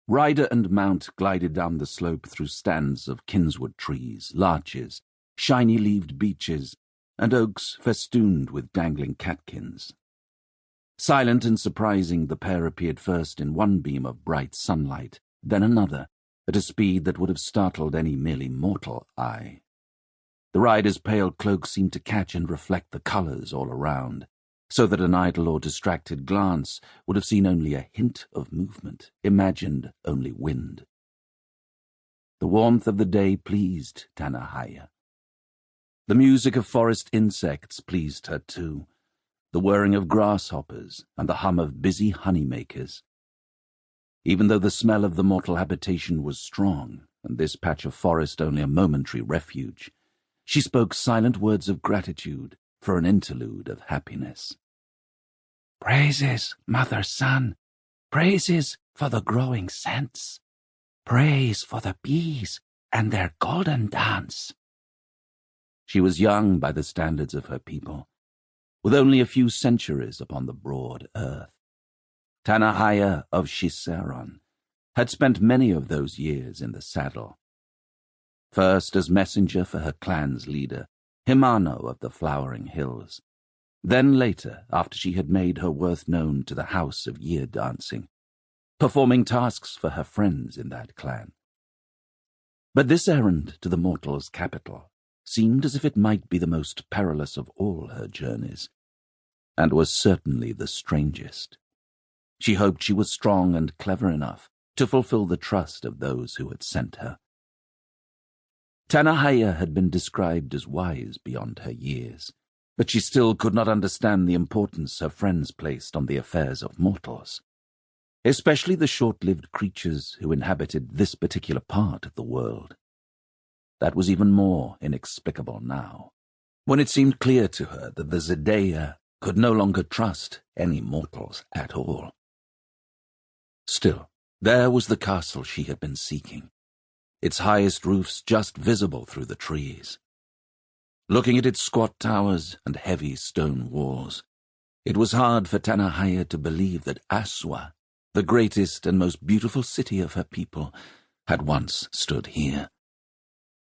Rider and mount glided down the slope through stands of kinswood trees, larches, shiny-leaved beeches, and oaks festooned with dangling catkins. Silent and surprising, the pair appeared first in one beam of bright sunlight, then another, at a speed that would have startled any merely mortal eye. The rider's pale cloak seemed to catch and reflect the colours all around, so that an idle or distracted glance would have seen only a hint of movement, imagined only wind. The warmth of the day pleased Tannahaya. The music of forest insects pleased her too, the whirring of grasshoppers and the hum of busy honeymakers. Even though the smell of the mortal habitation was strong, and this patch of forest only a momentary refuge, she spoke silent words of gratitude for an interlude of happiness. "Praises, mother sun, praises for the growing scents, praise for the bees and their golden dance." She was young by the standards of her people, with only a few centuries upon the broad earth. Tannahaya of Shiseron had spent many of those years in the saddle. First as messenger for her clan's leader, Himano of the Flowering Hills. Then later, after she had made her worth known to the House of Year Dancing, performing tasks for her friends in that clan. But this errand to the mortal's capital seemed as if it might be the most perilous of all her journeys, and was certainly the strangest. She hoped she was strong and clever enough to fulfill the trust of those who had sent her. Tannahaya had been described as wise beyond her years, but she still could not understand the importance her friends placed on the affairs of mortals, especially the short-lived creatures who inhabited this particular part of the world. That was even more inexplicable now, when it seemed clear to her that the Zendaya could no longer trust any mortals at all. Still, there was the castle she had been seeking, its highest roofs just visible through the trees. Looking at its squat towers and heavy stone walls, it was hard for Tannahaya to believe that Aswa, the greatest and most beautiful city of her people, had once stood here.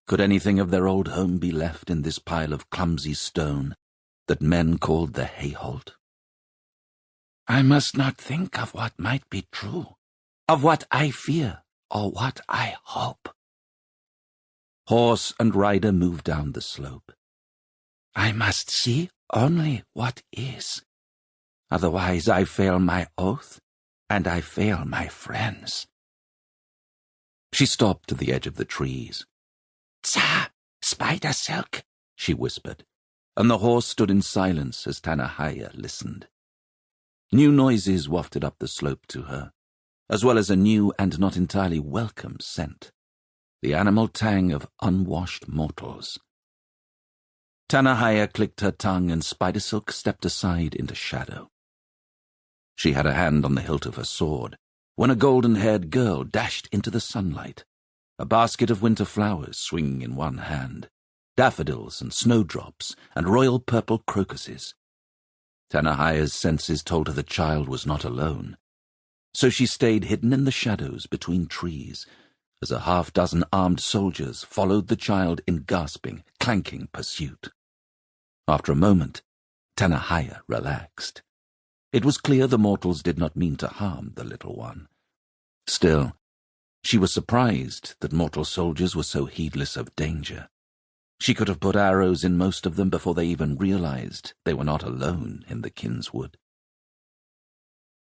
Could anything of their old home be left in this pile of clumsy stone that men called the Hayholt? "I must not think of what might be true, of what I fear, or what I hope." Horse and rider moved down the slope. "I must see only what is. Otherwise I fail my oath, and I fail my friends." She stopped at the edge of the trees. "Tsa, spider silk," she whispered, and the horse stood in silence as Tannahaya listened. New noises wafted up the slope to her, as well as a new and not entirely welcome scent, the animal tang of unwashed mortals. Tannahaya clicked her tongue, and Spider Silk stepped aside into shadow. She had a hand on the hilt of her sword when a golden-haired girl dashed into the sunlight, a basket of winter flowers swinging in one hand, daffodils and snowdrops and royal purple crocuses. Tannahaya's senses told her the child was not alone, so she stayed hidden in the shadows between trees as a half-dozen armed soldiers followed the child in gasping, clanking pursuit. After a moment, Tannahaya relaxed. It was clear the mortals did not mean to harm the little one. Still, she was surprised that mortal soldiers were so heedless of danger. She could have put arrows in most of them before they even realized they were not alone in the Kinswood.